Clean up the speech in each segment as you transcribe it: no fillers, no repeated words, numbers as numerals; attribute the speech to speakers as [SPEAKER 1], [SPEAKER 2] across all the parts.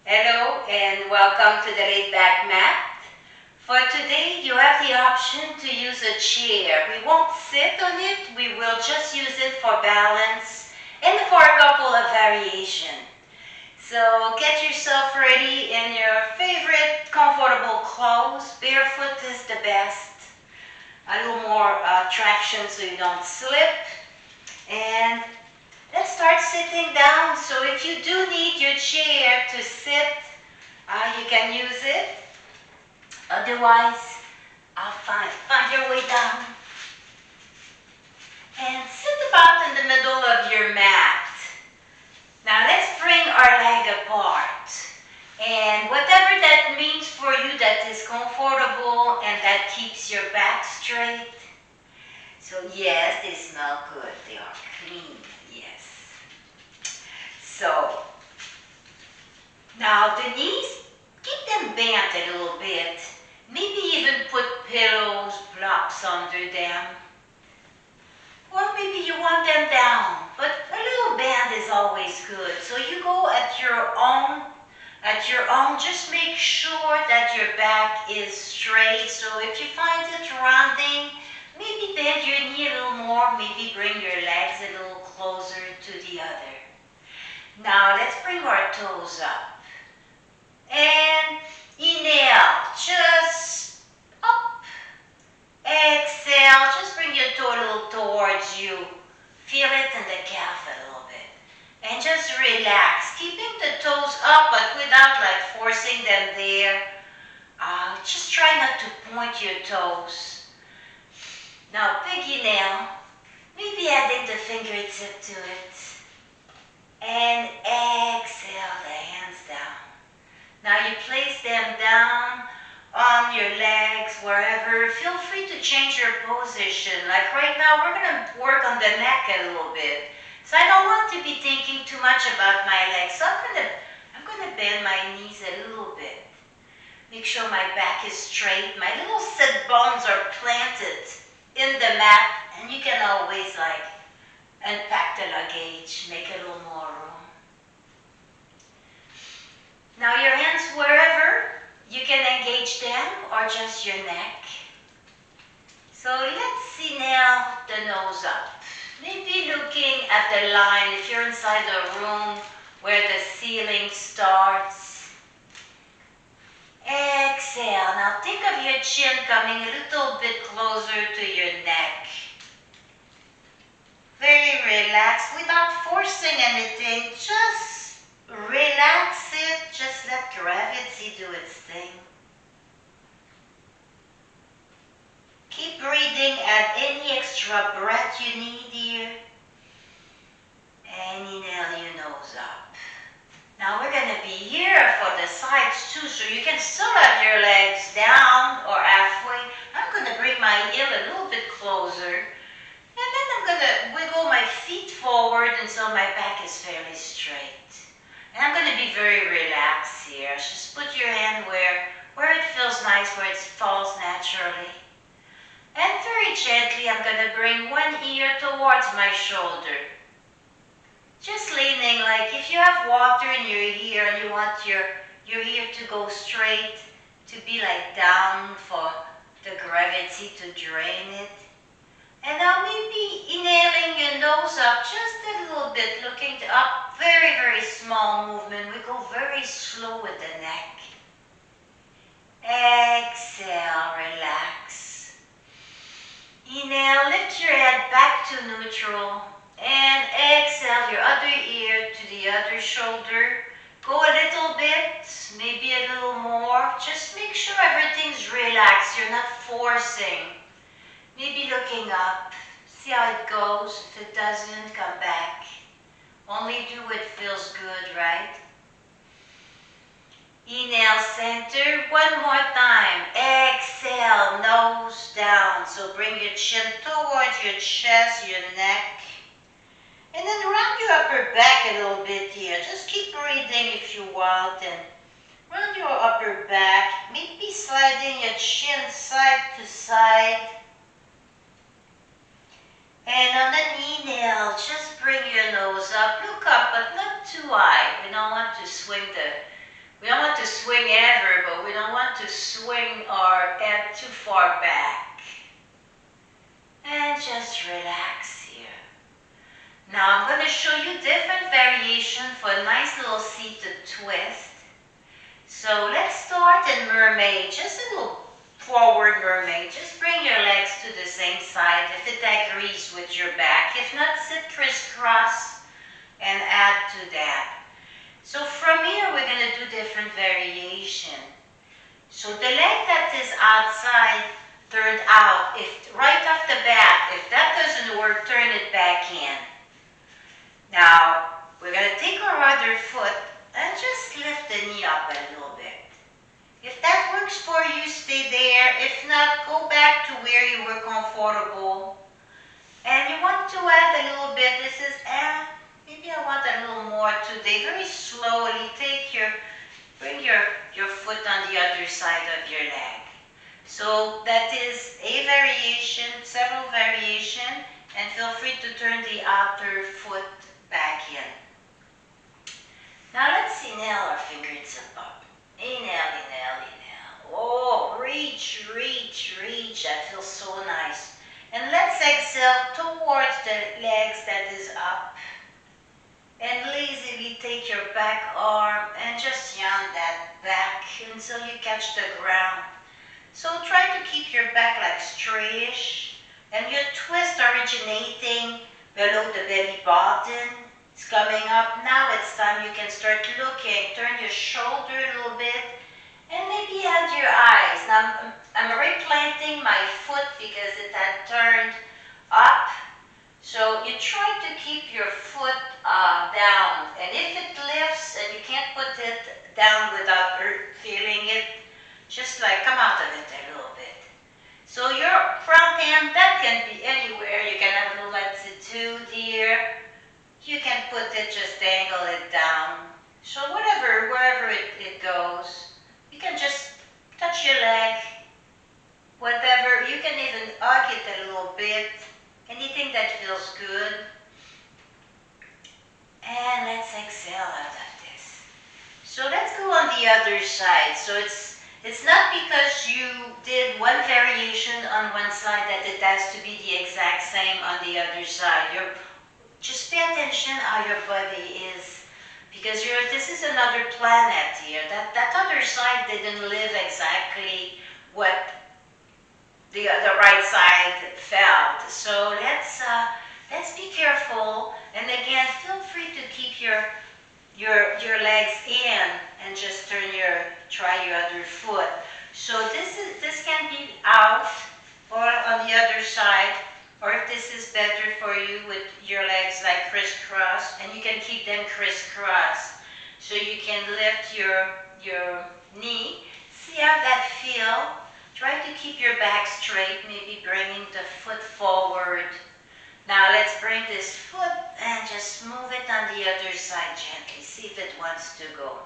[SPEAKER 1] Hello and welcome to the laid back mat. For today, you have the option to use a chair. We won't sit on it, we will just use it for balance and for a couple of variation. So get yourself ready in your favorite comfortable clothes. Barefoot is the best. A little more traction so you don't slip. And let's start sitting down. So if you do need your chair to sit, you can use it. Otherwise, find your way down. And sit about in the middle of your mat. Now let's bring our leg apart. And whatever that means for you that is comfortable and that keeps your back straight. So yes, they smell good. They are clean. Yes. So, now the knees, keep them bent a little bit. Maybe even put pillows, blocks under them. Or maybe you want them down, but a little bend is always good. So you go at your own, just make sure that your back is straight. So if you find it rounding, maybe bend your knee a little more, maybe bring your legs a little closer to the other. Now let's bring our toes up. And inhale, just up. Exhale, just bring your toe a little towards you. Feel it in the calf a little bit. And just relax, keeping the toes up but without forcing them there. Just try not to point your toes. Now big inhale, maybe adding the fingertip to it. And exhale the hands down. Now you place them down on your legs, wherever. Feel free to change your position. Like right now, we're going to work on the neck a little bit. So I don't want to be thinking too much about my legs. So I'm going to bend my knees a little bit. Make sure my back is straight. My little sit bones are planted in the mat. And you can always unpack the luggage, make a little more room. Now your hands wherever, you can engage them or just your neck. So let's inhale the nose up. Maybe looking at the line if you're inside a room where the ceiling starts. Exhale. Now think of your chin coming a little bit closer to your neck. Very relaxed without forcing anything. Just relax it. Just let gravity do its thing. Keep breathing. Add any extra breath you need here. And inhale your nose up. Now we're going to be here for the sides too, so you can still have your legs down or halfway. I'm going to bring my heel a little bit closer. And then I'm going to wiggle my feet forward until my back is fairly straight. And I'm going to be very relaxed here. Just put your hand where it feels nice, where it falls naturally. And very gently, I'm going to bring one ear towards my shoulder. Just leaning, like if you have water in your ear and you want your ear to go straight, to be down for the gravity to drain it. And now maybe inhaling your nose up just a little bit, looking up, very, very small movement. We go very slow with the neck. Exhale, relax. Inhale, lift your head back to neutral. And exhale your other ear to the other shoulder. Go a little bit, maybe a little more. Just make sure everything's relaxed. You're not forcing. Maybe looking up, see how it goes. If it doesn't, come back. Only do what feels good, right? Inhale, center. One more time. Exhale, nose down. So bring your chin towards your chest, your neck. And then round your upper back a little bit here. Just keep breathing if you want. And round your upper back. Maybe sliding your chin side to side. And on an inhale, just bring your nose up. Look up, but not too high. We don't want to swing We don't want to swing ever, but we don't want to swing our head too far back. And just relax here. Now I'm going to show you different variation for a nice little seated twist. So let's start in mermaid, just a little forward mermaid. Just bring your legs to the same side if it agrees with your back. If not, sit crisscross and add to that. So from here we're going to do different variation. So the leg that is outside turned out, if right off the bat, if that doesn't work, turn it back in. Now we're going to take our other foot and just lift the knee up a little bit. If that works for you, stay there. If not, go back to where you were comfortable. And you want to add a little bit. This is, maybe I want a little more today. Very slowly, bring your foot on the other side of your leg. So that is a variation, several variation, and feel free to turn the outer foot back in. Now let's inhale our fingertips up. Inhale, inhale, inhale. Oh, reach, reach, reach. That feels so nice. And let's exhale towards the legs that is up. And lazily take your back arm and just yawn that back until you catch the ground. So try to keep your back like straightish. And your twist originating below the belly button. It's coming up. Now it's time you can start looking. Turn your shoulder a little bit and maybe add your eyes. Now I'm replanting my foot because it had turned up. So you try to keep your foot down. And if it lifts and you can't put it down without feeling it, just like come out of it a little bit. So your front hand, that can be anywhere. You can have a little latitude here. You can put it, just angle it down. So wherever it goes, you can just touch your leg, whatever. You can even hug it a little bit, anything that feels good. And let's exhale out of this. So let's go on the other side. So it's not because you did one variation on one side that it has to be the exact same on the other side. Just pay attention how your body is, because this is another planet here. That other side didn't live exactly what the right side felt. So let's be careful. And again, feel free to keep your legs in and just try your other foot. So this can be out or on the other side. Or if this is better for you with your legs like crisscross, and you can keep them crisscross. So you can lift your knee. See how that feels? Try to keep your back straight, maybe bringing the foot forward. Now let's bring this foot and just move it on the other side gently. See if it wants to go.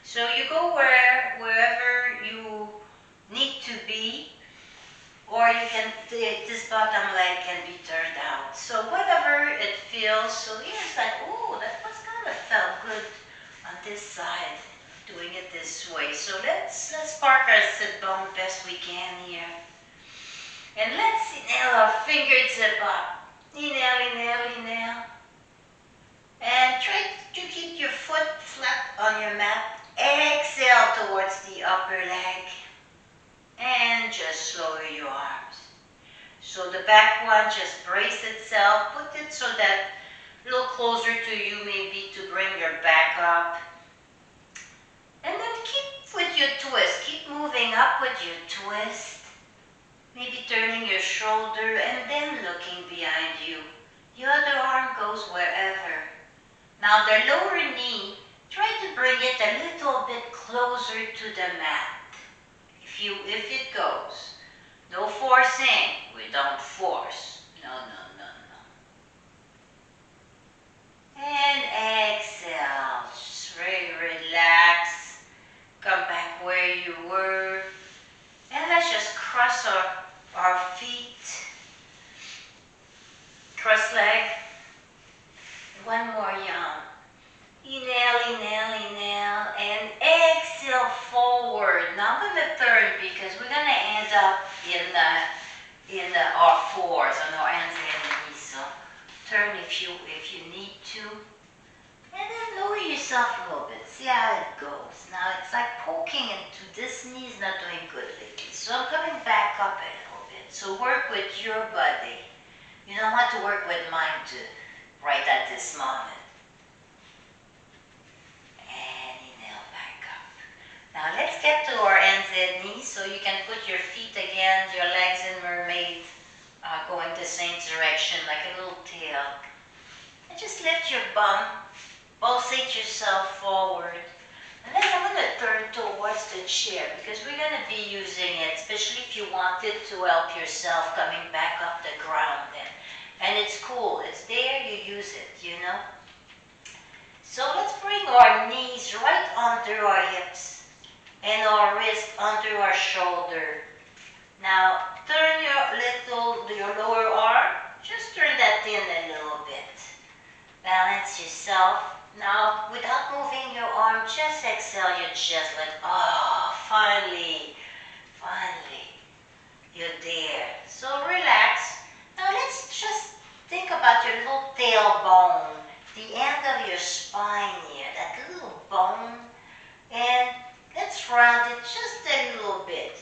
[SPEAKER 1] So you go wherever you need to be. Or you can, this bottom leg can be turned out. So whatever it feels. So here's like, oh, that was kind of felt good on this side, doing it this way. So let's park our sit bone best we can here. And let's inhale our fingertip up. Inhale, inhale, inhale. And try to keep your foot flat on your mat. Exhale towards the upper leg. And just lower your arms. So the back one just brace itself. Put it so that a little closer to you maybe to bring your back up. And then keep with your twist. Keep moving up with your twist. Maybe turning your shoulder and then looking behind you. The other arm goes wherever. Now the lower knee, try to bring it a little bit closer to the mat. If it goes. No forcing. We don't force. No, no, no, no. And exhale. Just very relax. Come back where you were. And let's just cross our feet. Cross leg. One more yawn. Inhale, inhale, inhale. And exhale. So work with your body. You don't want to work with mine too, right at this moment. And inhale back up. Now let's get to our hands and knees, so you can put your feet again, your legs in mermaid, going the same direction like a little tail. And just lift your bum, pulsate yourself forward. And then I'm going to turn towards the chair because we're going to be using it, especially if you wanted to help yourself coming back up the ground then. And it's cool, it's there, you use it, you know. So let's bring our knees right under our hips and our wrist under our shoulder. Now turn your lower arm, just turn that in a little bit. Balance yourself. Now, without moving your arm, just exhale your chest like, oh, finally, you're there. So relax. Now let's just think about your little tailbone, the end of your spine here, that little bone, and let's round it just a little bit.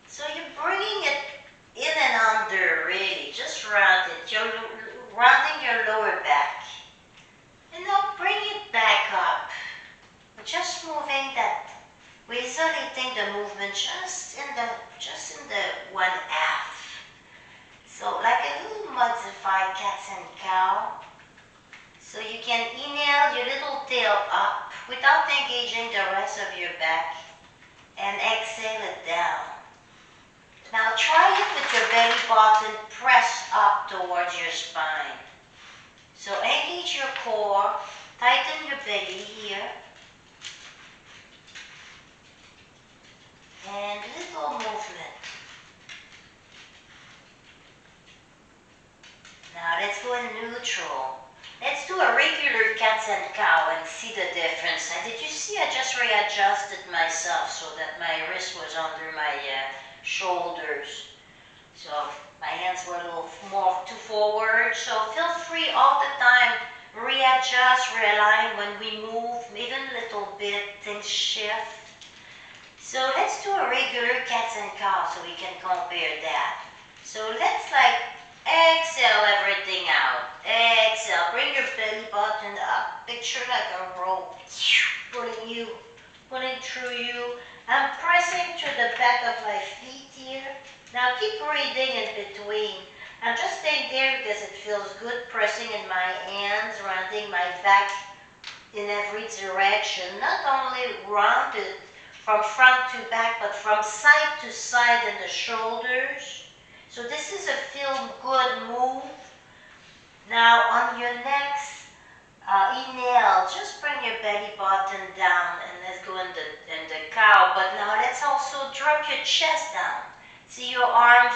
[SPEAKER 1] So you're bringing it in and under, really, just round it. You're rounding your lower back. And now bring it back up. We're just moving that. We're isolating the movement just in the one half. So like a little modified cats and cow. So you can inhale your little tail up without engaging the rest of your back. And exhale it down. Now try it with your belly button pressed up towards your spine. So engage your core, tighten your belly here, and little movement. Now let's go in neutral. Let's do a regular cats and cow and see the difference. And did you see I just readjusted myself so that my wrist was under my shoulders. So my hands were a little more too forward, so feel free all the time, readjust, realign when we move, even a little bit, things shift. So let's do a regular cats and cows so we can compare that. So let's exhale everything out. Exhale, bring your belly button up, picture like a rope, pulling through you. I'm pressing through the back of my feet here. Now keep breathing in between. I'm just staying there because it feels good, pressing in my hands, rounding my back in every direction. Not only rounded from front to back, but from side to side in the shoulders. So this is a feel good move. Now on your next inhale, just bring your belly button down and let's go in the cow. But now let's also drop your chest down. See your arms,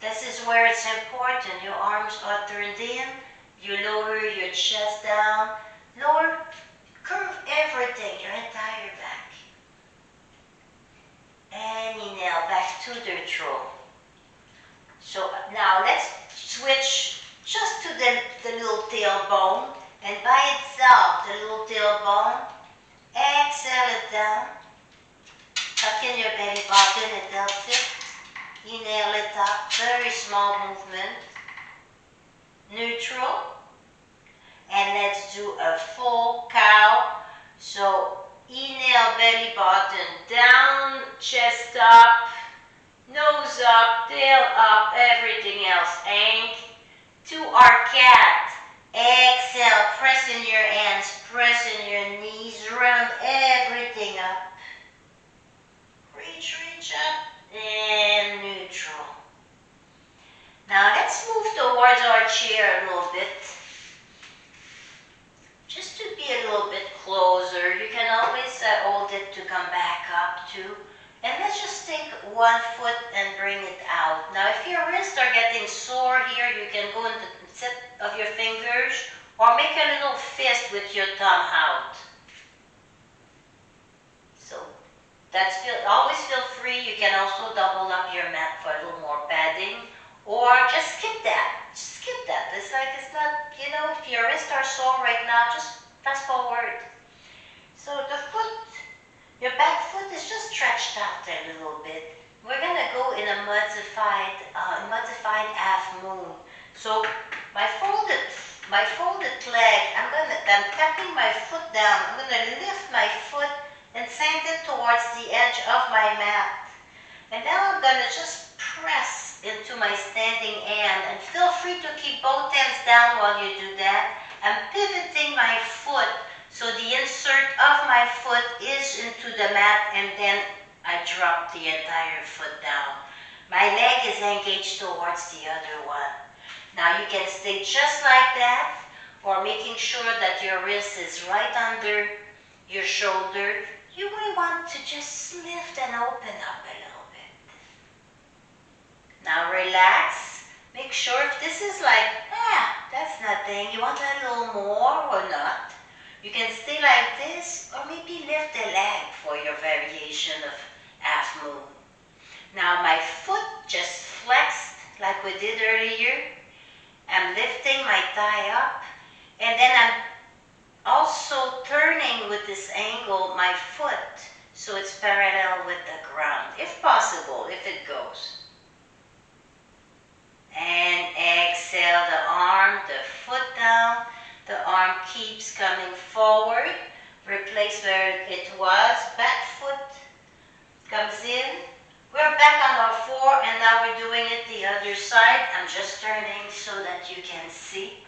[SPEAKER 1] this is where it's important. Your arms are turned in, you lower your chest down, curve everything, your entire back. And inhale back to neutral. So now let's switch just to the little tailbone. And by itself, the little tailbone, exhale it down. Tuck in your belly button, it helps it. Inhale it up, very small movement. Neutral. And let's do a full cow. So inhale, belly button down, chest up, nose up, tail up, everything else. Ank to our cat. Exhale, press in your hands, press in your knees, round everything up. Reach up, and neutral. Now let's move towards our chair a little bit. Just to be a little bit closer, you can always hold it to come back up too. And let's just take one foot and bring it out. Now if your wrists are getting sore here, you can go in the tip of your fingers or make a little fist with your thumb out. So always feel free. You can also double up your mat for a little more padding or just skip that. Just skip that. It's not, if your wrists are sore right now, just fast forward. So your back foot is just stretched out a little bit. We're going to go in a modified moon. So my folded leg, I'm tapping my foot down. I'm gonna lift my foot and send it towards the edge of my mat. And now I'm gonna just press into my standing hand, and feel free to keep both hands down while you do that. I'm pivoting my foot so the insert of my foot is into the mat, and then I drop the entire foot down. My leg is engaged towards the other one. Now you can stay just like that, or making sure that your wrist is right under your shoulder. You may want to just lift and open up a little bit. Now relax. Make sure if this is like, that's nothing, you want a little more or not. You can stay like this, or maybe lift the leg for your variation of half moon. Now my foot just flexed like we did earlier. I'm lifting my thigh up, and then I'm also turning with this angle my foot so it's parallel with the ground, if possible, if it goes. And exhale the arm, the foot down. The arm keeps coming forward. Replace where it was. Back foot comes in. We're back on our 4, and now we're doing it the other side. I'm just turning so that you can see.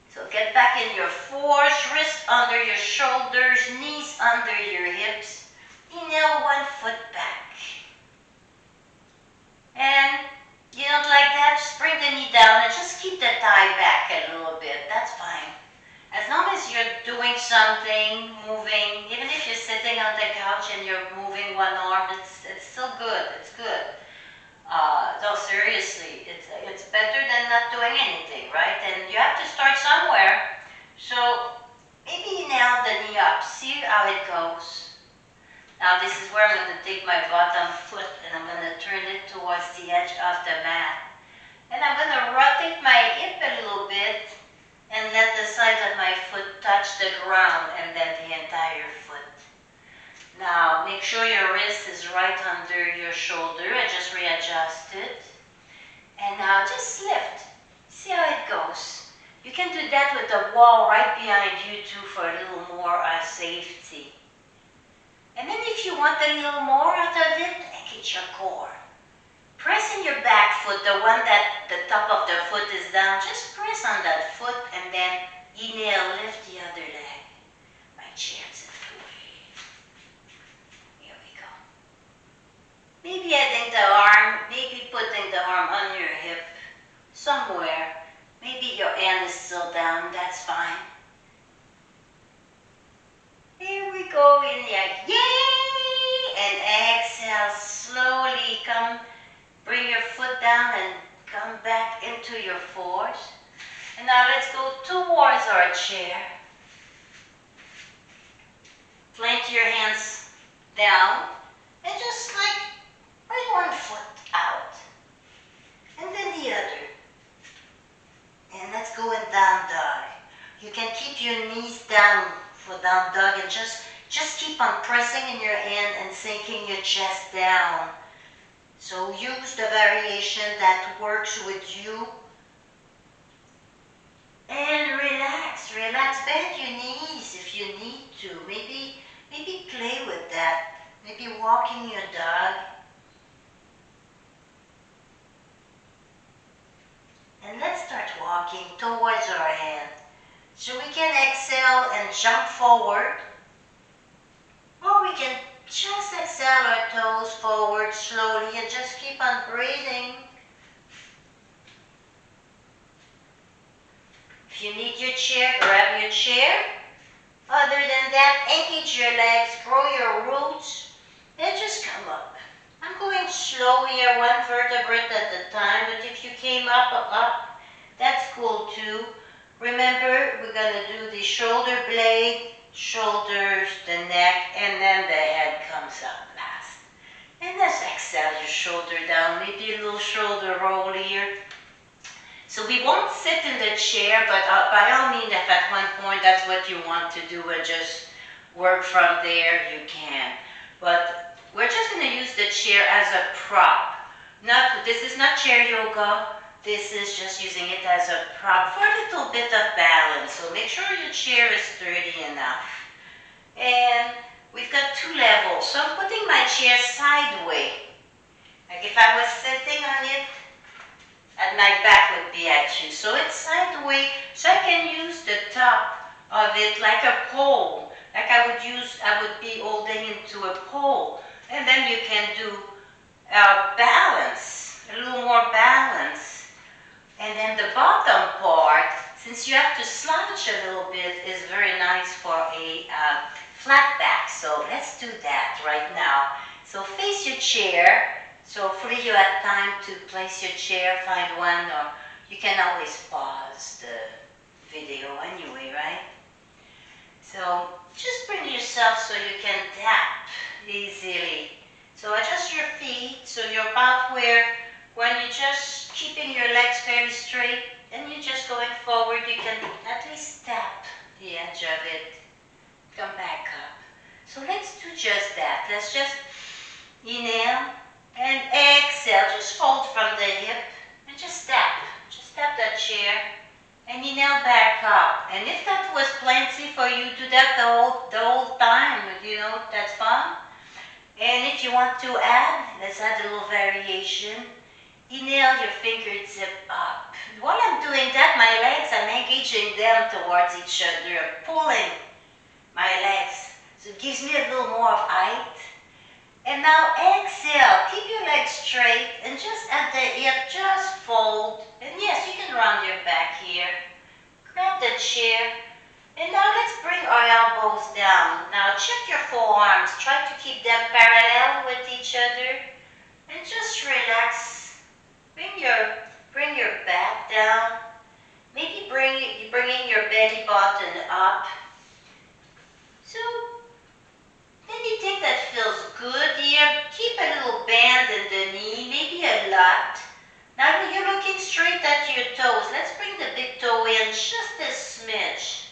[SPEAKER 1] So get back in your 4s, wrist under your shoulders, knees under your hips. Inhale, one foot back. And you don't like that, just bring the knee down and just keep the thigh back a little bit. That's fine. As long as you're doing something, moving, even if you're sitting on the couch and you're moving one arm, it's still good. It's good. No, seriously, it's better than not doing anything, right? And you have to start somewhere. So maybe nail the knee up. See how it goes. Now this is where I'm going to take my bottom foot and I'm going to turn it towards the edge of the mat. And I'm going to rotate my hip a little bit and let the side of my foot touch the ground, and then the entire foot. Now make sure your wrist is right under your shoulder and just readjust it. And now just lift. See how it goes. You can do that with the wall right behind you too for a little more safety. And then if you want a little more out of it, engage your core. Press in your back foot, the one that the top of the foot is down. Just press on that foot and then inhale, lift the other leg. My chair's in the way. Here we go. Maybe adding the arm, maybe putting the arm on your hip somewhere. Maybe your hand is still down, that's fine. Here we go, inhale, yay! And exhale, slowly come. Bring your foot down and come back into your 4s. And now let's go towards our chair. Plant your hands down and just like bring one foot out. And then the other. And let's go in down dog. You can keep your knees down for down dog and just keep on pressing in your hand and sinking your chest down. So use the variation that works with you. And relax, bend your knees if you need to. Maybe play with that. Maybe walking your dog. And let's start walking towards our hand. So we can exhale and jump forward. Or we can just exhale our toes forward slowly and just keep on breathing. If you need your chair, grab your chair. Other than that, engage your legs, grow your roots, and just come up. I'm going slow here, one vertebrae at a time, but if you came up, that's cool too. Remember, we're going to do the shoulder blade, shoulders, the neck, and then the head comes up last. And let's exhale your shoulder down, maybe a little shoulder roll here. So we won't sit in the chair, but by all means, if at one point that's what you want to do and just work from there, you can. But we're just going to use the chair as a prop This is not chair yoga. This is just using it as a prop for a little bit of balance. So make sure your chair is sturdy enough. And we've got 2 levels. So I'm putting my chair sideways. Like if I was sitting on it, and my back would be at you. So it's sideways, so I can use the top of it like a pole. Like I would be holding into a pole. And then you can do balance, a little more balance. And then the bottom part, since you have to slouch a little bit, is very nice for a flat back. So let's do that right now. So face your chair. So hopefully you have time to place your chair, find one, or you can always pause the video anyway, right? So just bring yourself so you can tap easily. So adjust your feet so you're about where when you're just keeping your legs fairly straight and you're just going forward, you can at least tap the edge of it. Come back up. So let's do just that. Let's just inhale. And exhale, just fold from the hip and just tap that chair and inhale back up. And if that was plenty for you, do that the whole time, that's fun. And if you want to add, let's add a little variation. Inhale your fingertip up. While I'm doing that, my legs, I'm engaging them towards each other, pulling my legs. So it gives me a little more of height. And now exhale, keep your legs straight and just at the hip, just fold. And yes, you can round your back here. Grab the chair. And now let's bring our elbows down. Now check your forearms. Try to keep them parallel with each other. And just relax. Bring your back down. Maybe bringing your belly button up. So anything that feels good here, keep a little bend in the knee, maybe a lot. Now when you're looking straight at your toes, let's bring the big toe in just a smidge.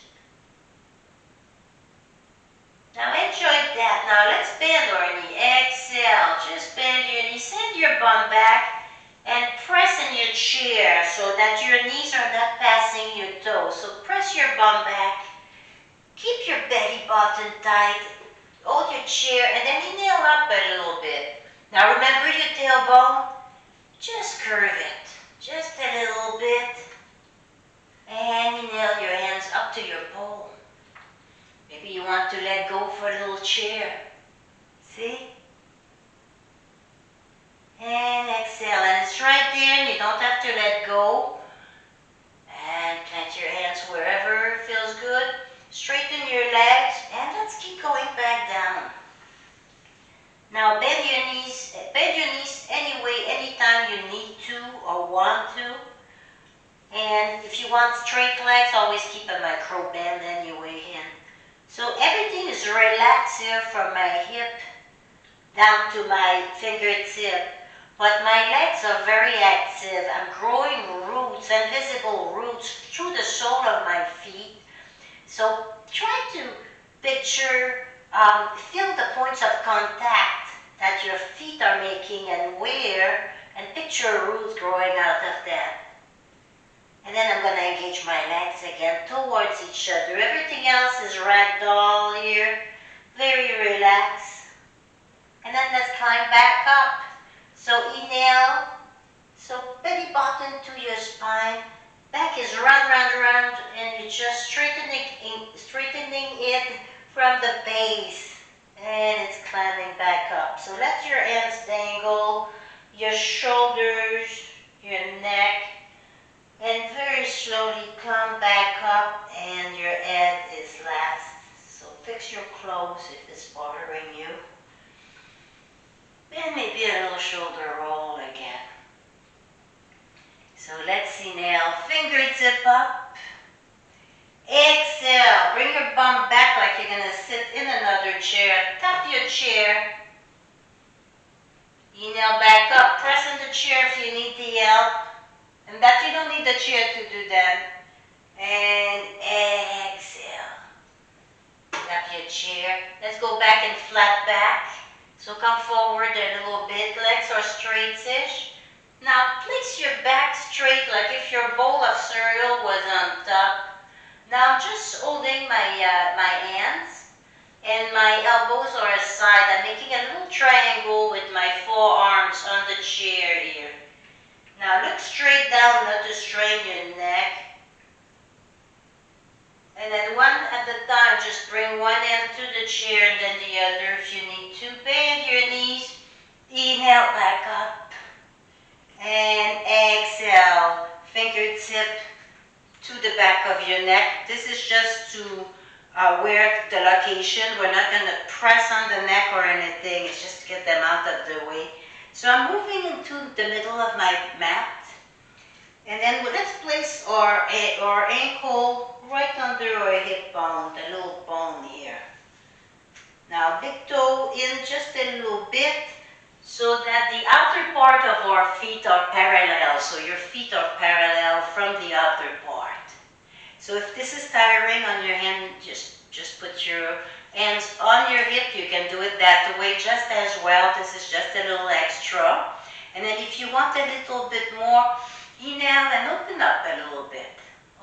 [SPEAKER 1] Now enjoy that. Now let's bend our knee. Exhale, just bend your knee, send your bum back and press in your chair so that your knees are not passing your toes. So press your bum back, keep your belly button tight. Hold your chair and then inhale up a little bit. Now remember your tailbone, just curve it, just a little bit. And inhale your hands up to your pole. Maybe you want to let go for a little chair. See? And exhale, and it's right there and you don't have to let go. And plant your hands wherever feels good. Straighten your legs, and let's keep going back down. Now bend your knees anyway, anytime you need to or want to. And if you want straight legs, always keep a micro bend anyway. And so everything is relaxed here from my hip down to my fingertip. But my legs are very active. I'm growing roots, invisible roots, through the sole of my feet. So try to picture, feel the points of contact that your feet are making and where, and picture roots growing out of that. And then I'm going to engage my legs again towards each other. Everything else is ragdoll here, very relaxed. And then let's climb back up. So inhale, so belly button to your spine. Back is round, and you're just straightening it from the base. And it's climbing back up. So let your hands dangle, your shoulders, your neck, and very slowly come back up, and your head is last. So fix your clothes if it's bothering you. And maybe a little shoulder roll again. So let's inhale, fingertip up. Exhale, bring your bum back like you're going to sit in another chair. Tap your chair. Inhale back up, press in the chair if you need the help. And that you don't need the chair to do that. And exhale. Tap your chair. Let's go back and flat back. So come forward a little bit. Legs are straight-ish. Now place your back straight like if your bowl of cereal was on top. Now I'm just holding my hands and my elbows are aside. I'm making a little triangle with my forearms on the chair here. Now look straight down, not to strain your neck. And then one at a time, just bring one hand to the chair and then the other if you need to. Bend your knees. Inhale back up. And exhale. Fingertip to the back of your neck. This is just to wear the location. We're not going to press on the neck or anything. It's just to get them out of the way. So I'm moving into the middle of my mat. And then let's place our ankle right under our hip bone, the little bone here. Now big toe in just a little bit so that the outer part of our feet are parallel. So your feet are parallel from the outer part. So if this is tiring on your hand, just put your hands on your hip. You can do it that way just as well. This is just a little extra. And then if you want a little bit more, inhale and open up a little bit.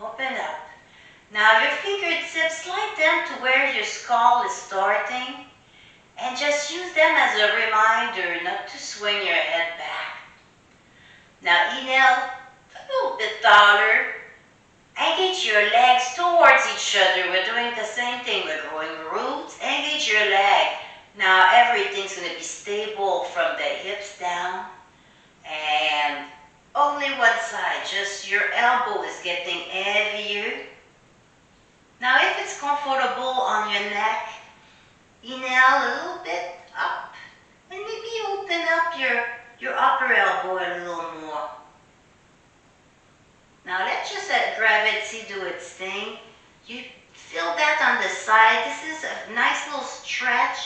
[SPEAKER 1] Open up. Now your fingertips, slide them to where your skull is starting and just use them as a reminder not to swing your head back. Now inhale a little bit taller. Engage your legs towards each other. We're doing the same thing. We're growing roots. Engage your leg. Now everything's going to be stable from the hips down. And only one side, just your elbow is getting heavier. Now if it's comfortable on your neck, inhale a little bit up. And maybe open up your upper elbow a little more. Now let's just let gravity do its thing. You feel that on the side. This is a nice little stretch,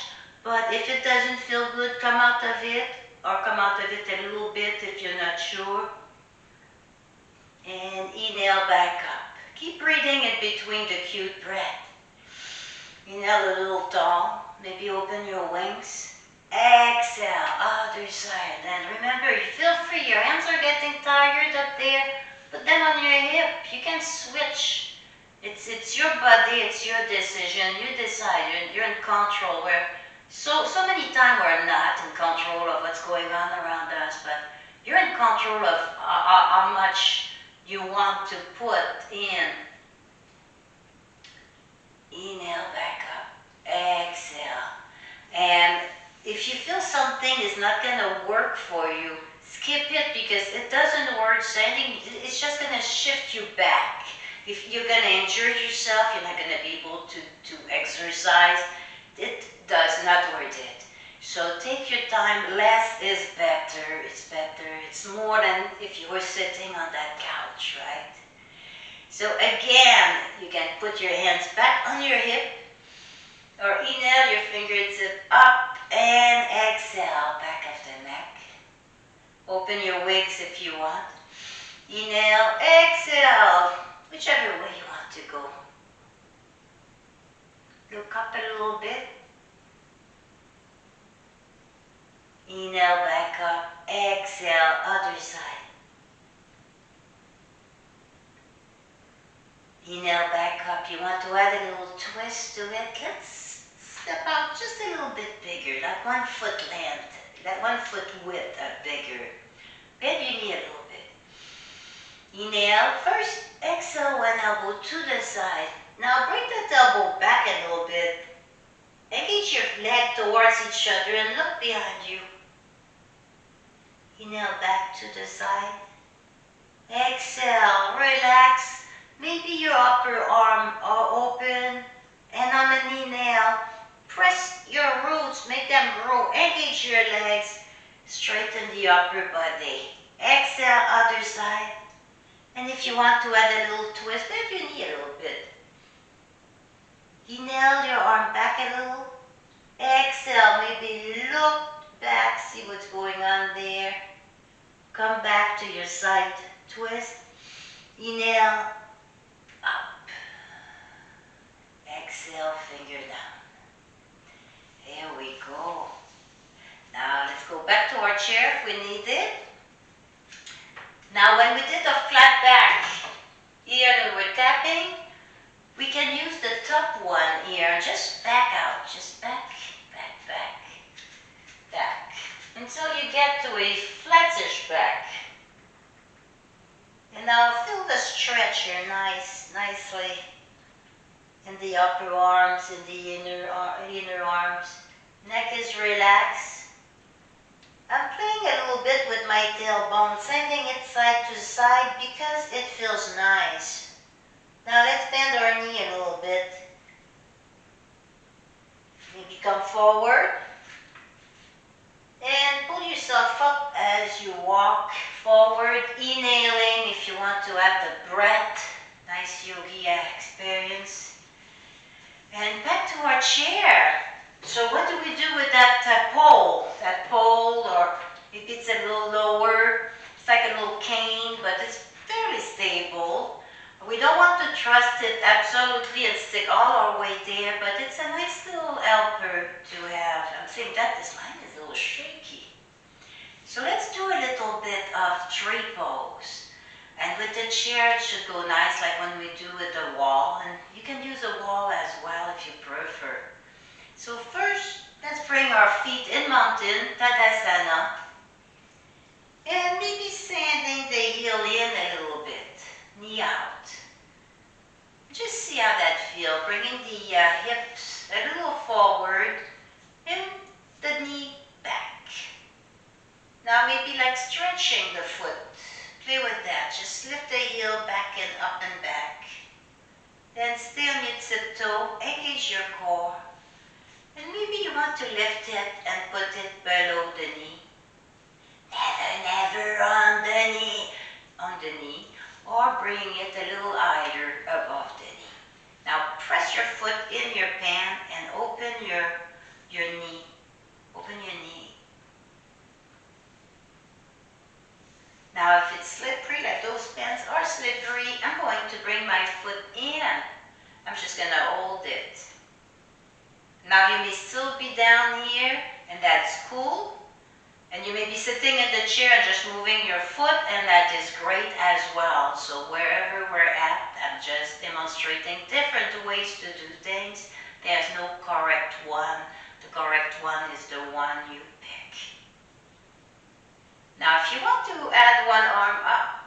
[SPEAKER 1] but if it doesn't feel good, come out of it, or come out of it a little bit if you're not sure. And inhale back up. Keep breathing in between the cute breath. Inhale a little tall. Maybe open your wings. Exhale, other side. And remember, you feel free. Your hands are getting tired up there. Put them on your hip. You can switch. It's your body. It's your decision. You decide. You're in control. So many times we're not in control of what's going on around us, but you're in control of how much you want to put in. Inhale back up. Exhale. And if you feel something is not going to work for you, skip it because it doesn't work. It's just going to shift you back. If you're going to injure yourself, you're not going to be able to exercise. It does not worth it. So take your time. Less is better. It's better. It's more than if you were sitting on that couch, right? So again, you can put your hands back on your hip or inhale your fingertips up and exhale, back of the neck. Open your wings if you want. Inhale, exhale, whichever way you want to go. Look up a little bit. Inhale back up, exhale, other side. Inhale back up. You want to add a little twist to it. Let's step out just a little bit bigger, like 1 foot length, that 1 foot width bigger. Bend your knee a little bit. Inhale, first exhale one elbow to the side. Now bring that elbow back a little bit. Engage your leg towards each other and look behind you. Inhale back to the side. Exhale, relax. Maybe your upper arm are open. And on an inhale, press your roots, make them grow. Engage your legs. Straighten the upper body. Exhale, other side. And if you want to add a little twist, bend your knee a little bit. Inhale your arm back a little. Exhale, maybe look back, see what's going on there. Come back to your side twist. Inhale, up. Exhale, finger down. There we go. Now let's go back to our chair if we need it. Now when we did a flat back here and we're tapping, we can use the top one here. Just back out. Just back, back, back, back. Until you get to a flattish back. And now feel the stretch here nicely in the upper arms, in the inner arms. Neck is relaxed. I'm playing a little bit with my tailbone, sending it side to side because it feels nice. Now let's bend our knee a little bit. Maybe come forward. And pull yourself up as you walk forward, inhaling if you want to have the breath. Nice yogi experience. And back to our chair. So what do we do with that pole? That pole, or maybe it's a little lower. It's like a little cane, but it's fairly stable. We don't want to trust it absolutely and stick all our weight there, but it's a nice little helper to have. I'm saying that this line is a little shaky. So let's do a little bit of tree pose. And with the chair, it should go nice like when we do with the wall. And you can use a wall as well if you prefer. So first, let's bring our feet in mountain, Tadasana. And maybe sanding the heel in a little bit, knee out. Just see how that feels, bringing the hips a little forward and the knee back. Now maybe like stretching the foot. Play with that. Just lift the heel back and up and back. Then stay on your tiptoe, engage your core. And maybe you want to lift it and put it below the knee. Never on the knee, or bring it a little higher above the knee. Now press your foot in your pan and open your knee. Open your knee. Now if it's slippery, like those pans are slippery, I'm going to bring my foot in. I'm just going to hold it. Now you may still be down here, and that's cool. And you may be sitting in the chair and just moving your foot, and that is great as well. So wherever we're at, I'm just demonstrating different ways to do things. There's no correct one. The correct one is the one you pick. Now if you want to add one arm up,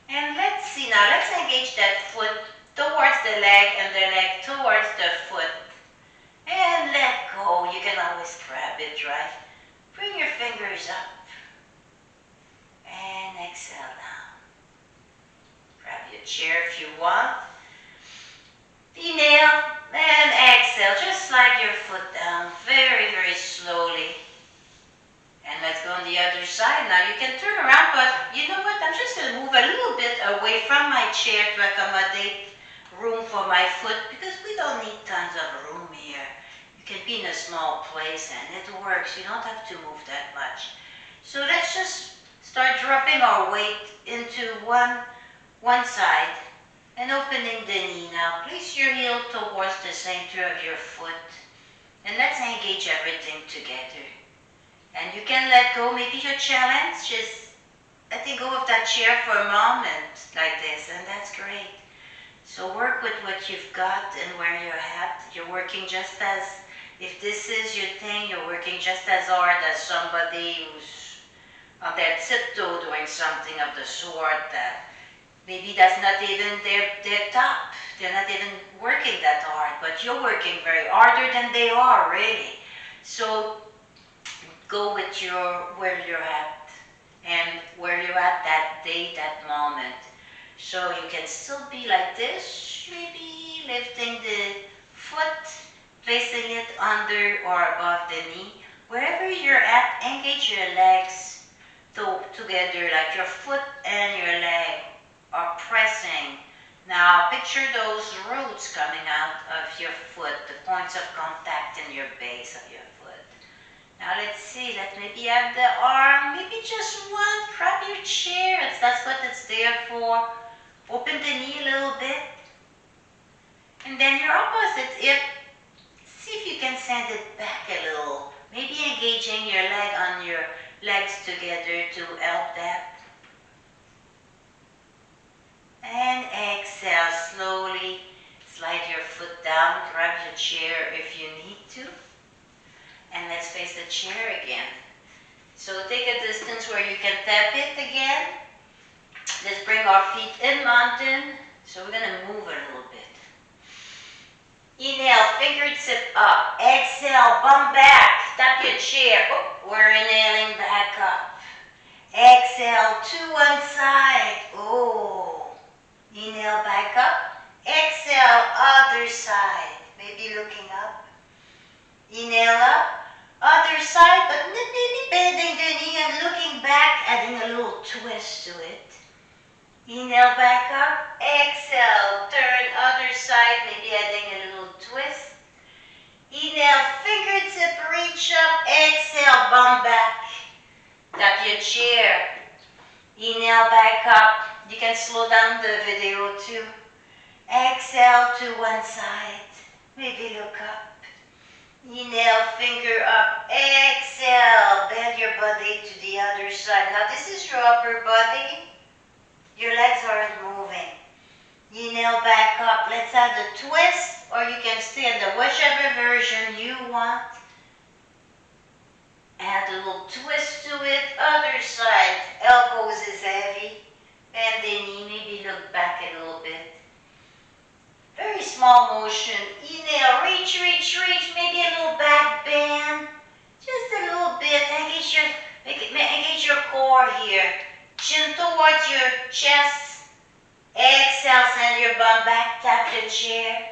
[SPEAKER 1] and let's see now, let's engage that foot towards the leg and the leg towards the foot. And let go. You can always grab it, right? Bring your fingers up. And exhale down. Grab your chair if you want. Inhale and exhale. Just slide your foot down very, very slowly. And let's go on the other side. Now you can turn around, but you know what? I'm just going to move a little bit away from my chair to accommodate room for my foot, because we don't need tons of room here. You can be in a small place and it works. You don't have to move that much. So let's just start dropping our weight into one side and opening the knee. Now place your heel towards the center of your foot, and let's engage everything together. And you can let go. Maybe your challenge is letting go of that chair for a moment like this, and that's great. So work with what you've got and where you're at. You're working just as, if this is your thing, you're working just as hard as somebody who's on their tiptoe doing something of the sort that maybe that's not even their top. They're not even working that hard, but you're working very harder than they are, really. So go with where you're at and where you're at that day, that moment. So you can still be like this, maybe lifting the foot, placing it under or above the knee. Wherever you're at, engage your legs together, like your foot and your leg are pressing. Now picture those roots coming out of your foot, the points of contact in your base of your foot. Now let's see, let's maybe have the arm, maybe just one, grab your chair, that's what it's there for. Open the knee a little bit. And then your opposite hip, see if you can send it back a little. Maybe engaging your leg on your legs together to help that. a chair if you need to. And let's face the chair again. So take a distance where you can tap it again. Let's bring our feet in mountain. So we're going to move a little bit. Inhale, fingertip up. Exhale, bum back. Tap your chair. Oh, we're inhaling back up. Exhale to one side. Oh. Inhale back up. Exhale, other side. Maybe looking up. Inhale up. Other side, but maybe bending the knee and looking back, adding a little twist to it. Inhale back up. Exhale, turn other side, maybe adding a little twist. Inhale, fingertip reach up. Exhale, bum back. Tap your chair. Inhale back up. You can slow down the video too. Exhale to one side. Maybe look up. Inhale, finger up. Exhale, bend your body to the other side. Now this is your upper body. Your legs aren't moving. Inhale back up. Let's add a twist, or you can stay in the whichever version you want. Add a little twist to it. Other side. Elbows is heavy. Bend the knee. Maybe look back a little bit. Very small motion. Inhale, reach, reach, reach. Maybe a little back bend. Just a little bit. Engage your core here. Chin towards your chest. Exhale, send your bum back. Tap the chair.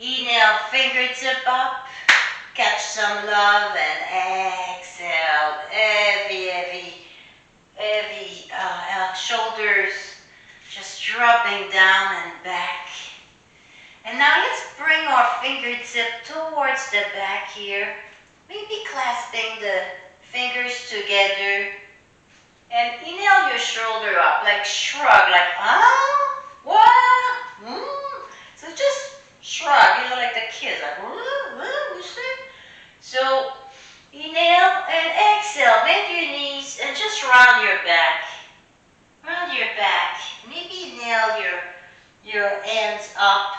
[SPEAKER 1] Inhale, fingertip up. Catch some love and exhale. Heavy, heavy, heavy shoulders. Just dropping down and back. And now let's bring our fingertip towards the back here. Maybe clasping the fingers together. And inhale your shoulder up, like shrug, like, what? So just shrug, like the kids, like, you see? So inhale and exhale, bend your knees and just round your back. Round your back. Maybe inhale your hands up.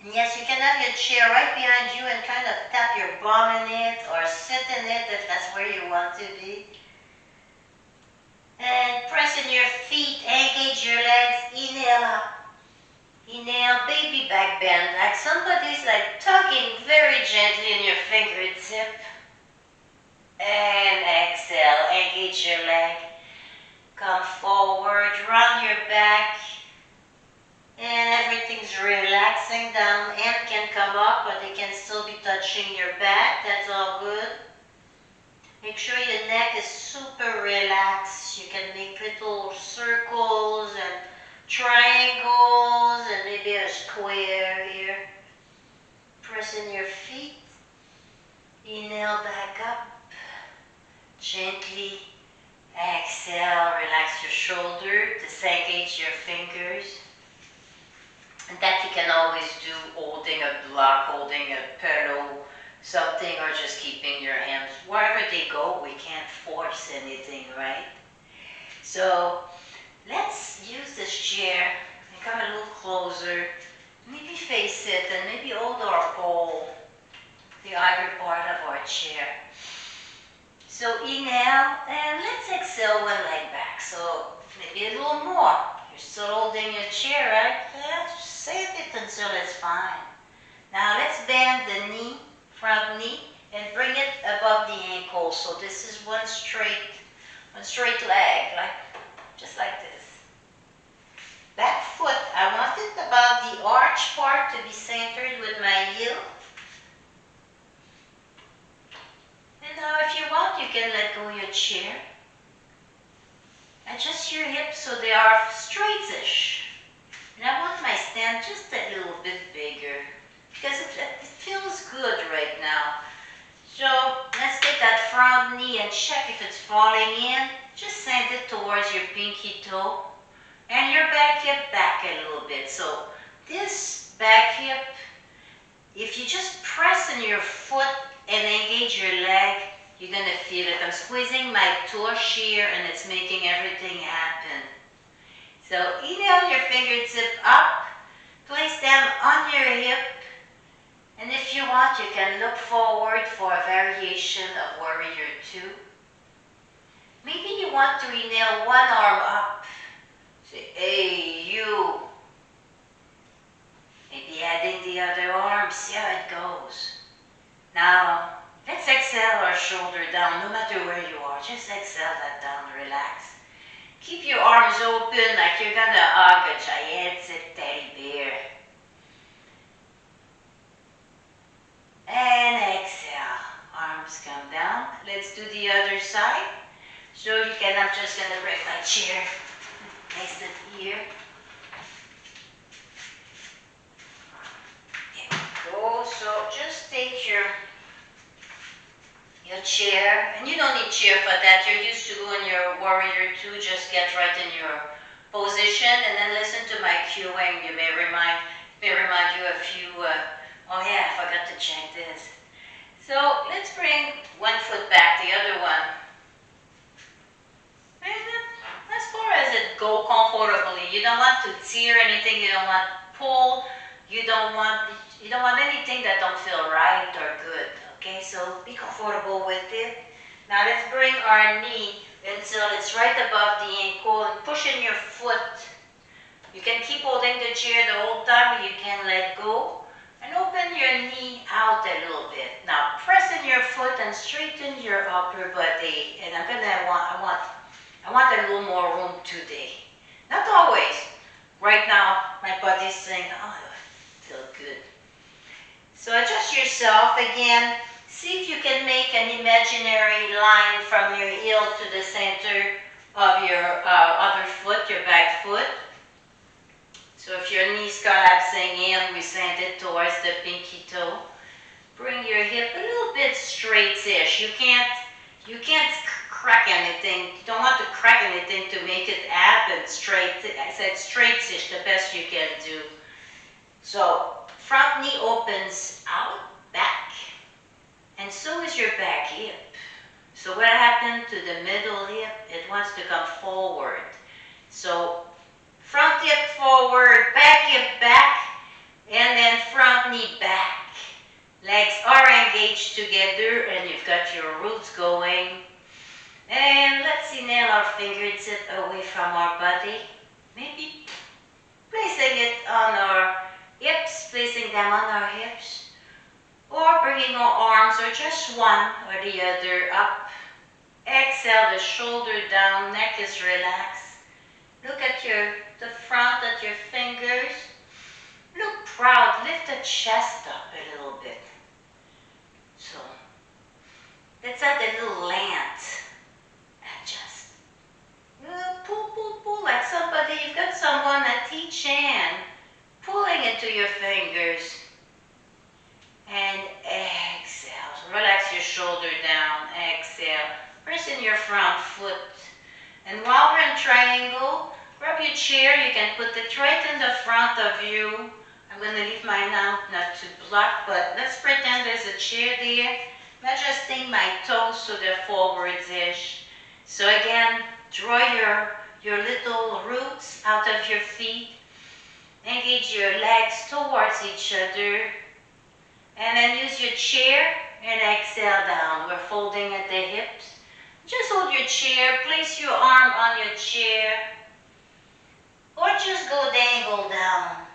[SPEAKER 1] And yes, you can have your chair right behind you and kind of tap your bum in it or sit in it if that's where you want to be. And press in your feet, engage your legs, inhale up. Inhale, baby back bend, like somebody's like tugging very gently in your fingertip. And exhale, engage your leg. Come forward, round your back. And everything's relaxing down. Hand can come up, but they can still be touching your back. That's all good. Make sure your neck is super relaxed. You can make little circles and triangles and maybe a square here. Press in your feet. Inhale back up. Gently exhale. Relax your shoulder. Disengage your fingers. And that you can always do holding a block, holding a pillow, something, or just keeping your hands wherever they go. We can't force anything, right? So let's use this chair and come a little closer. Maybe face it and maybe hold our pole, the outer part of our chair. So inhale and let's exhale one leg back. So maybe a little more. You're still holding your chair, right? Yeah, just save it until it's fine. Now let's bend the knee, front knee, and bring it above the ankle. So this is one straight leg, just like this. Back foot, I want it about the arch part to be centered with my heel. And now if you want, you can let go of your chair. Adjust your hips so they are straightish. And I want my stand just a little bit bigger because it feels good right now. So let's take that front knee and check if it's falling in. Just send it towards your pinky toe and your back hip back a little bit. So this back hip, if you just press in your foot and engage your leg, you're going to feel it. I'm squeezing my tush here and it's making everything happen. So inhale your fingertip up, place them on your hip, And if you want, you can look forward for a variation of Warrior Two. Maybe you want to inhale one arm up. Say, hey, you. Maybe adding the other arm, see how it goes. Now, let's exhale our shoulder down, no matter where you are. Just exhale that down, relax. Keep your arms open like you're gonna hug a gigantic teddy bear. And exhale. Arms come down. Let's do the other side. So I'm just gonna bring my chair. Place it here. There we go. So just take your chair, and you don't need chair for that. You're used to doing your Warrior Two. Just get right in your position, and then listen to my cueing. You may remind you a few. Oh yeah, I forgot to check this. So let's bring one foot back, the other one. And as far as it go comfortably, you don't want to tear anything. You don't want to pull. You don't want anything that don't feel right or good. Okay, so be comfortable with it. Now let's bring our knee until it's right above the ankle and push in your foot. You can keep holding the chair the whole time, or you can let go. And open your knee out a little bit. Now press in your foot and straighten your upper body. And I want a little more room today. Not always. Right now, my body's saying, oh, I feel good. So adjust yourself again. See if you can make an imaginary line from your heel to the center of your other foot, your back foot. So if your knee's collapsing in, we send it towards the pinky toe. Bring your hip a little bit straight-ish. You can't crack anything. You don't want to crack anything to make it happen straight. I said straight-ish, the best you can do. So front knee opens out, back. And so is your back hip. So what happened to the middle hip? It wants to come forward. So front hip forward, back hip back, and then front knee back. Legs are engaged together, and you've got your roots going. And let's inhale our fingertips away from our body. Maybe placing it on our hips, placing them on our hips. Or bringing our arms, or just one or the other, up. Exhale, the shoulder down, neck is relaxed. Look at the front of your fingers. Look proud, lift the chest up a little bit. So, let's add a little lant. Adjust. Pull, pull, pull, like you've got someone at each hand, pulling into your fingers. And exhale. So relax your shoulder down. Exhale. Press in your front foot. And while we're in triangle, grab your chair. You can put it right in the front of you. I'm going to leave mine out not to block, but let's pretend there's a chair there. I'm adjusting my toes so they're forwards-ish. So again, draw your little roots out of your feet. Engage your legs towards each other. And then use your chair and exhale down. We're folding at the hips. Just hold your chair, place your arm on your chair, or just go dangle down.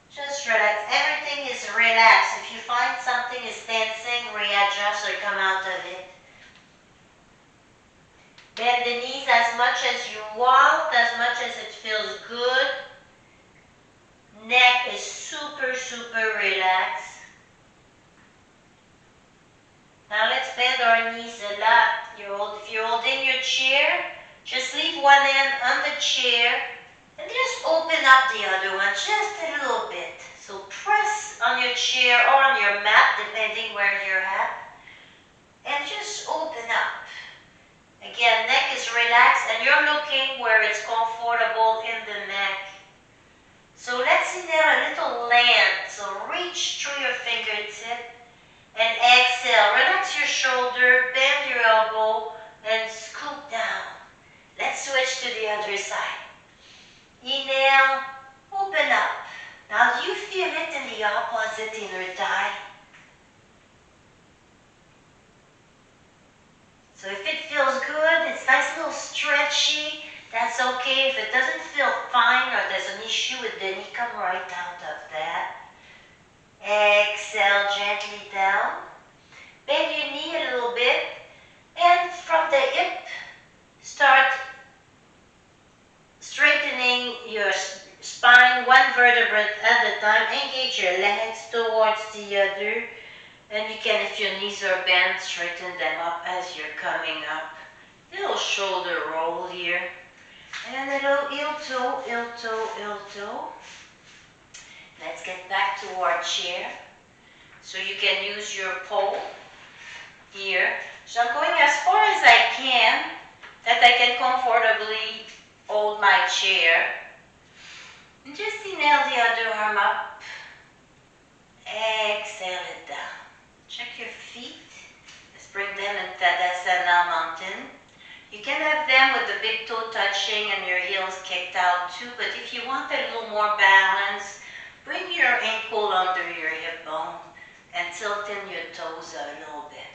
[SPEAKER 1] Just relax. Everything is relaxed. If you find something is tensing, readjust or come out of it. Bend the knees as much as you want, as much as it feels good. Neck is super, super relaxed. Now let's bend our knees a lot. If you're holding your chair, just leave one hand on the chair and just open up the other one just a little bit. So press on your chair or on your mat, depending where you're at, and just open up. Again, neck is relaxed and you're looking where it's comfortable in the neck. So let's inhale a little land. So reach through your fingertip and exhale. Relax your shoulder, bend your elbow, and scoop down. Let's switch to the other side. Inhale, open up. Now you feel it in the opposite inner thigh. So if it feels good, it's nice, a little stretchy, that's okay. If it doesn't feel fine or there's an issue with the knee, come right out of that. Exhale gently down. Bend your knee a little bit. And from the hip, start straightening your spine one vertebrae at a time. Engage your legs towards the other. And you can, if your knees are bent, straighten them up as you're coming up. Little shoulder roll here. And a little heel toe, heel toe, heel toe. Let's get back to our chair. So you can use your pole here. So I'm going as far as I can, that I can comfortably hold my chair. And just inhale the other arm up. Exhale it down. Check your feet. Let's bring them in Tadasana Mountain. You can have them with the big toe touching and your heels kicked out too, but if you want a little more balance, bring your ankle under your hip bone and tilt in your toes a little bit.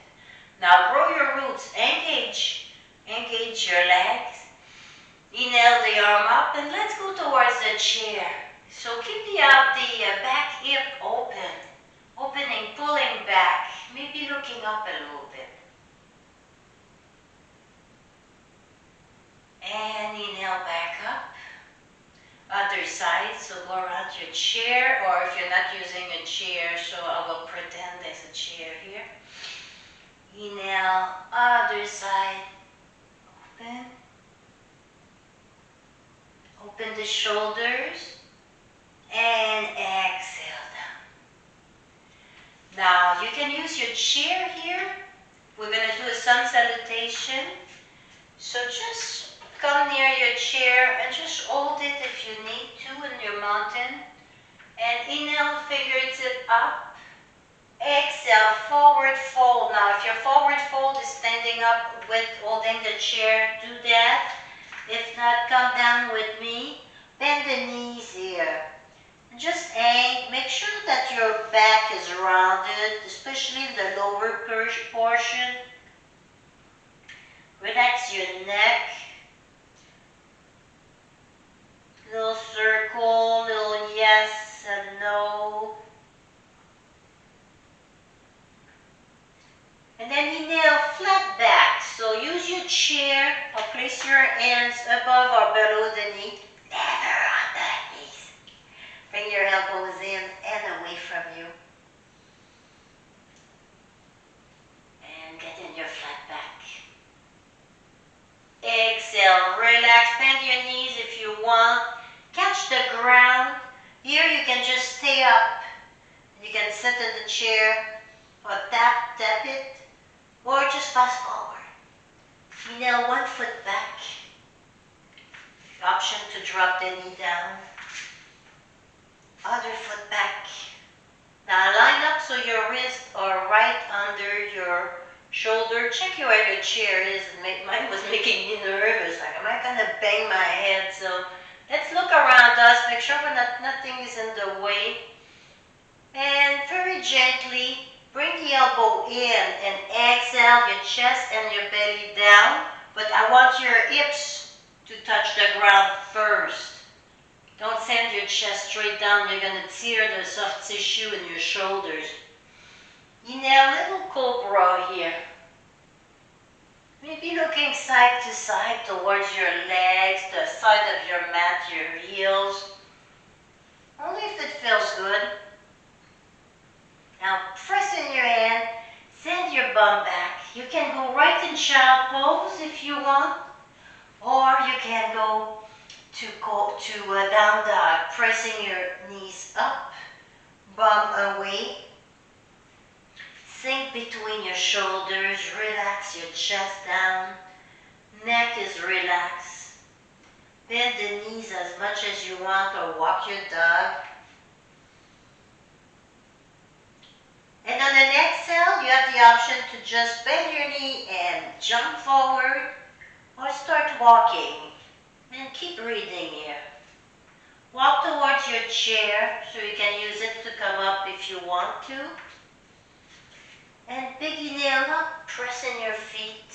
[SPEAKER 1] Now grow your roots. Engage your legs. Inhale the arm up and let's go towards the chair. So keep the back hip open. Opening, pulling back, maybe looking up a little bit. And inhale back up. Other side, so go around your chair, or if you're not using a chair, so I will pretend there's a chair here. Inhale, other side, open. Open the shoulders, and exhale down. Now, you can use your chair here. We're going to do a sun salutation. So just come near your chair and just hold it if you need to in your mountain. And inhale, fingertip up. Exhale, forward fold. Now, if your forward fold is standing up with holding the chair, do that. If not, come down with me. Bend the knees here. And just hang. Make sure that your back is rounded, especially in the lower portion. Relax your neck. Little circle, little yes and no. And then inhale, flat back. So use your chair or place your hands above or below the knee. Never on the knees. Bring your elbows in and away from you. And get in your flat back. Exhale, relax, bend your knees if you want. Catch the ground. Here you can just stay up. You can sit in the chair or tap it. Or just fast forward. Inhale, one foot back. Option to drop the knee down. Other foot back. Now line up so your wrists are right under your shoulder. Check where your chair is. Mine was making me nervous. Like, am I going to bang my head? So let's look around us. Make sure nothing is in the way. And very gently, bring the elbow in and exhale your chest and your belly down. But I want your hips to touch the ground first. Don't send your chest straight down. You're going to tear the soft tissue in your shoulders. Inhale, little cobra here. Maybe looking side to side towards your legs, the side of your mat, your heels. Only if it feels good. Now press in your hand, send your bum back. You can go right in child pose if you want, or you can go to down dog, pressing your knees up, bum away. Sink between your shoulders, relax your chest down, neck is relaxed. Bend the knees as much as you want or walk your dog. And on an exhale, you have the option to just bend your knee and jump forward or start walking and keep breathing here. Walk towards your chair so you can use it to come up if you want to. And big inhale up, press in your feet.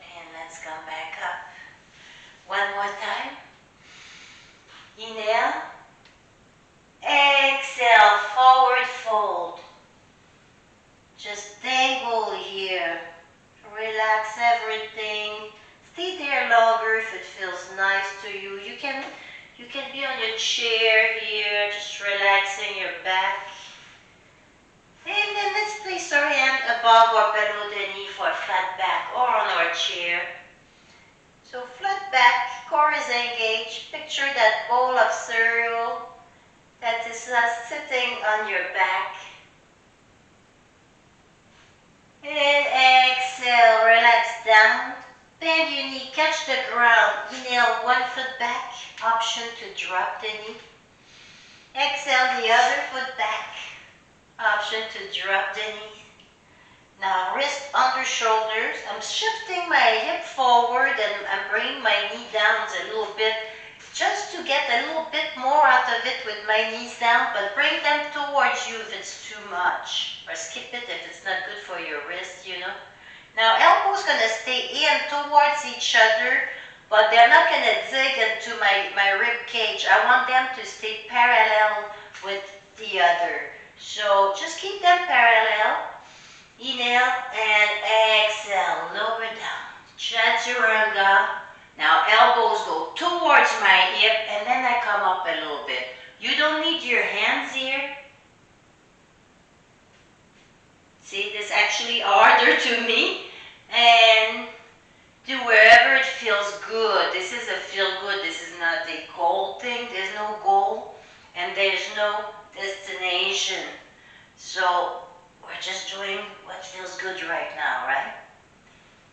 [SPEAKER 1] And let's come back up. One more time. Inhale. Exhale, forward fold. Just dangle here. Relax everything. Stay there longer if it feels nice to you. You can be on your chair here, just relaxing your back. And then let's place our hand above or below the knee for a flat back or on our chair. So flat back, core is engaged. Picture that bowl of cereal that is sitting on your back. And exhale, relax down. Bend your knee, catch the ground. Inhale, one foot back. Option to drop the knee. Exhale, the other foot back. Option to drop the knee. Now, wrist under shoulders. I'm shifting my hip forward and I'm bringing my knee down a little bit just to get a little bit more out of it with my knees down, but bring them towards you if it's too much. Or skip it if it's not good for your wrist, you know. Now, elbows going to stay in towards each other, but they're not going to dig into my rib cage. I want them to stay parallel with the other. So just keep them parallel. Inhale and exhale, lower down. Chaturanga. Now elbows go towards my hip and then I come up a little bit. You don't need your hands here. See, this is actually harder to me. And do wherever it feels good. This is a feel good. This is not a goal thing. There's no goal and there's no destination. So we're just doing what feels good right now, right?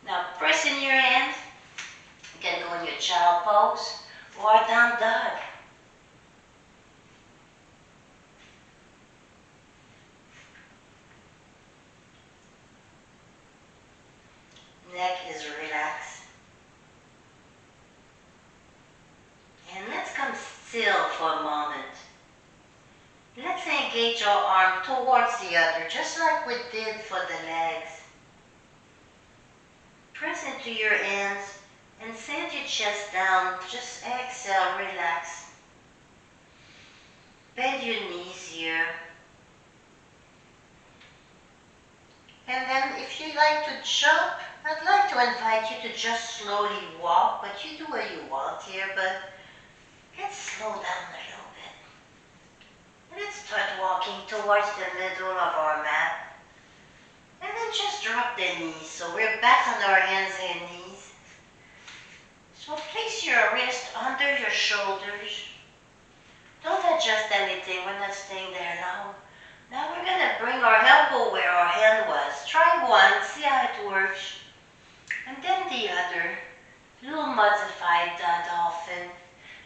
[SPEAKER 1] Now press in your hands. You can go in your child pose or down dog. Neck is relaxed. And let's come still for a moment. Let's engage our arm towards the other, just like we did for the legs. Press into your hands and send your chest down. Just exhale, relax. Bend your knees here. And then if you like to jump, I'd like to invite you to just slowly walk, but you do what you want here, but let's slow down a little bit. Let's start walking towards the middle of our mat. And then just drop the knees. So we're back on our hands and knees. So place your wrist under your shoulders. Don't adjust anything. We're not staying there long. Now we're going to bring our elbow where our hand was. Try one. See how it works. And then the other. A little modified dolphin.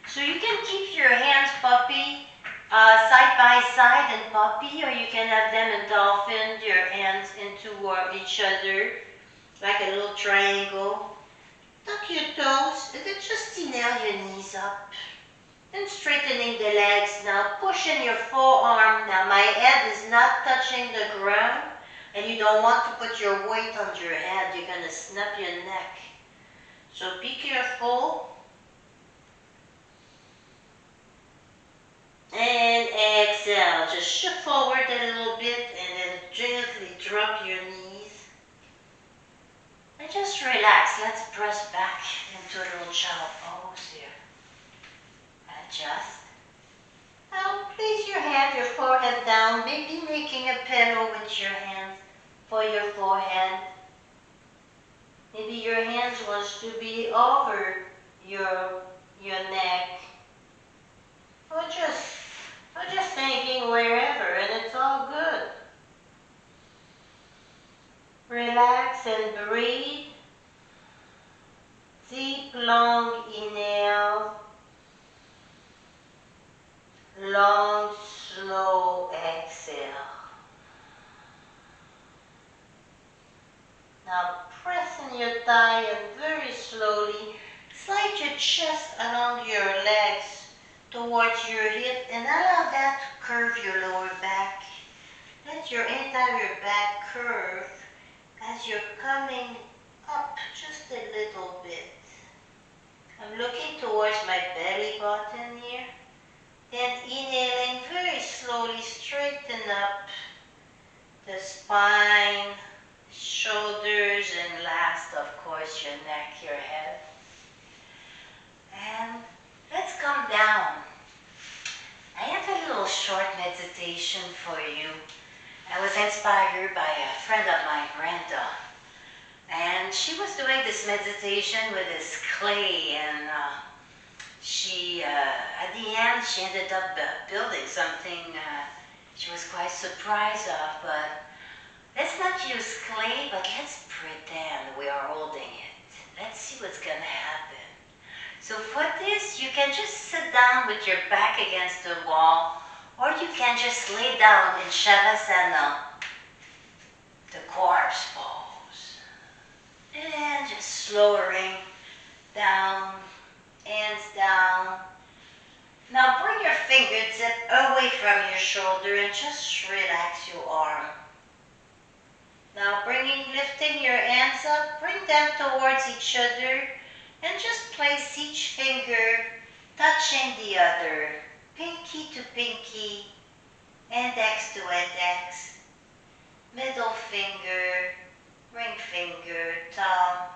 [SPEAKER 1] So you can keep your hands puppy. Side by side and puppy, or you can have them in dolphin, your hands into each other, like a little triangle. Tuck your toes, and then just inhale your knees up. And straightening the legs now, push in your forearm. Now my head is not touching the ground, and you don't want to put your weight on your head. You're going to snap your neck. So be careful. And exhale, just shift forward a little bit and then gently drop your knees. And just relax. Let's press back into a little child pose here. Adjust. Now place your hand, your forehead down, maybe making a pillow with your hands for your forehead. Maybe your hands wants to be over your neck. Or just thinking wherever, and it's all good. Relax and breathe. Deep, long inhale. Long, slow exhale. Now press in your thigh and very slowly slide your chest along your legs towards your hip and allow that to curve your lower back. Let your entire back curve as you're coming up just a little bit. I'm looking towards my belly button here. Then inhaling, very slowly straighten up the spine, shoulders, and last, of course, your neck, your head. And let's come down. I have a little short meditation for you. I was inspired by a friend of mine, Brenda. And she was doing this meditation with this clay, and at the end, she ended up building something she was quite surprised of. But let's not use clay, but let's pretend we are holding it. Let's see what's going to happen. So for this, you can just sit down with your back against the wall, or you can just lay down in Shavasana, the corpse pose. And just lowering down, hands down. Now bring your fingertip away from your shoulder and just relax your arm. Now lifting your hands up, bring them towards each other and just place each finger touching the other, pinky to pinky, index to index, middle finger, ring finger, thumb,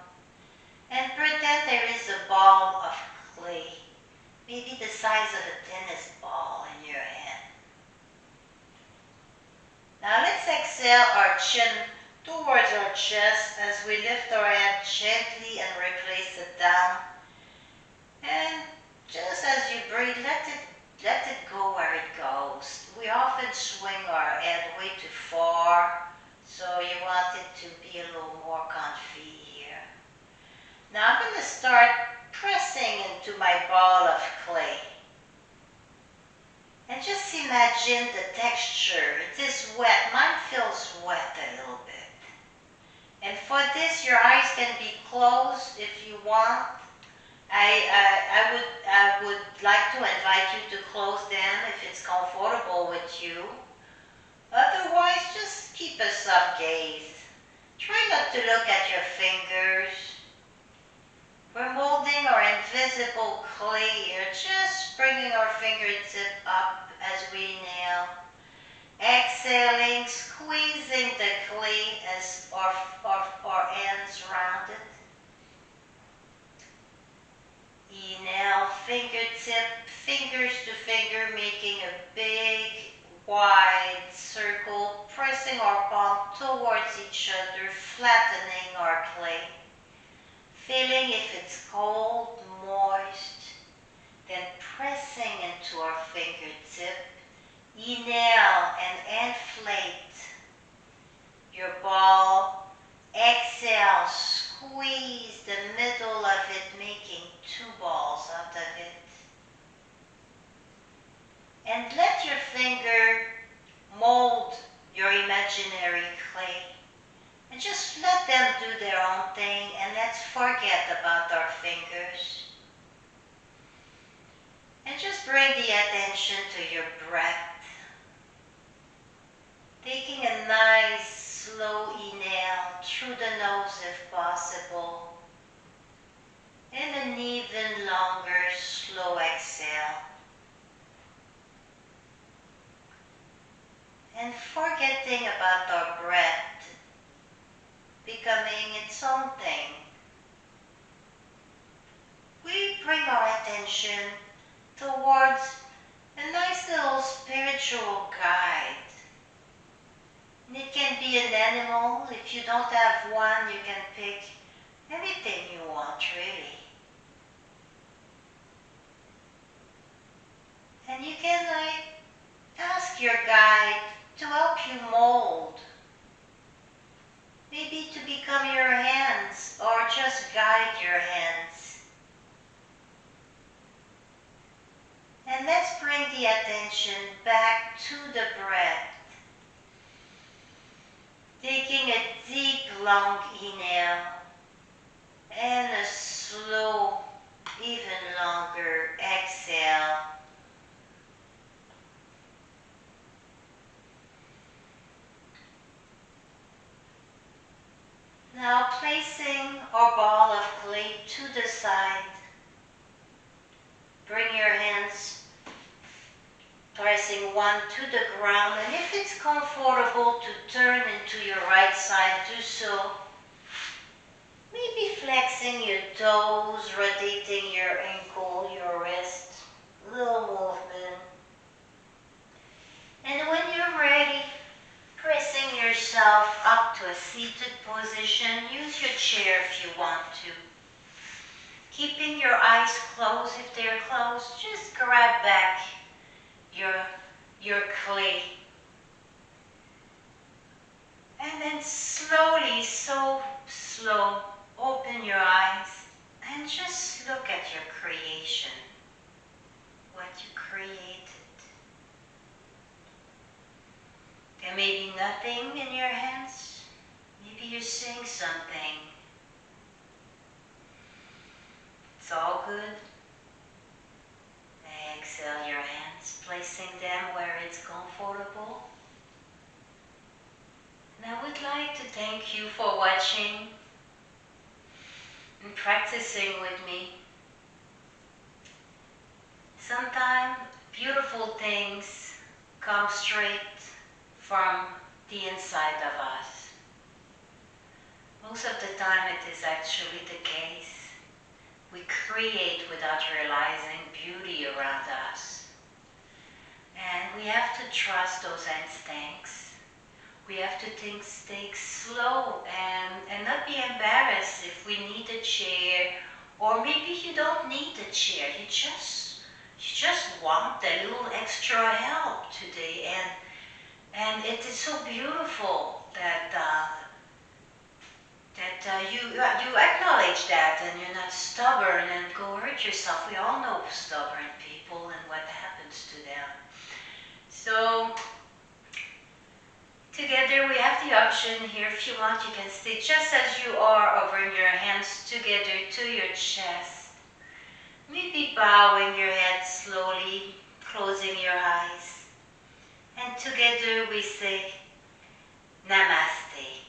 [SPEAKER 1] and pretend there is a ball of clay, maybe the size of a tennis ball in your hand. Now let's exhale our chin towards our chest as we lift our head gently and replace it down. And just as you breathe, let it go where it goes. We often swing our head way too far, so you want it to be a little more comfy here. Now I'm going to start pressing into my ball of clay. And just imagine the texture. It is wet. Mine feels wet a little bit. And for this, your eyes can be closed if you want. I would like to invite you to close them if it's comfortable with you. Otherwise, just keep a soft gaze. Try not to look at your fingers. We're molding our invisible clay here, just bringing our fingertip up as we inhale. Exhaling, squeezing the clay as our hands round it. Inhale, fingers to finger, making a big, wide circle, pressing our palm towards each other, flattening our clay. Feeling if it's cold, moist, then pressing into our fingertip. Inhale and inflate your ball. Exhale, squeeze the middle of it, making two balls out of it. And let your finger mold your imaginary clay. And just let them do their own thing, and let's forget about our fingers. And just bring the attention to your breath. Taking a nice slow inhale through the nose if possible. And an even longer slow exhale. And forgetting about our breath becoming its own thing. We bring our attention towards a nice little spiritual guide. And it can be an animal. If you don't have one, you can pick anything you want, really. And you can ask your guide to help you mold. Maybe to become your hands or just guide your hands. And let's bring the attention back to the breath. Taking a deep, long inhale and a slow, even longer exhale. one to the ground, and if it's comfortable to turn into your right side, do so. Maybe flexing your toes, rotating your ankle, your wrist, little movement. And when you're ready, pressing yourself up to a seated position. Use your chair if you want to. Keeping your eyes closed if they're closed, just grab back your clay. And then slowly, so slow, open your eyes and just look at your creation, what you created. There may be nothing in your hands. Maybe you're seeing something. It's all good. Exhale your hands, placing them where it's comfortable. And I would like to thank you for watching and practicing with me. Sometimes beautiful things come straight from the inside of us. Most of the time it is actually the case. We create without realizing beauty around us. And we have to trust those instincts. We have to stay slow and not be embarrassed if we need a chair, or maybe you don't need a chair. You just want a little extra help today. And it is so beautiful that you acknowledge that, and you're not stubborn and go hurt yourself. We all know stubborn people and what happens to them. So together we have the option here. If you want, you can stay just as you are, over your hands together to your chest. Maybe bowing your head slowly, closing your eyes. And together we say Namaste.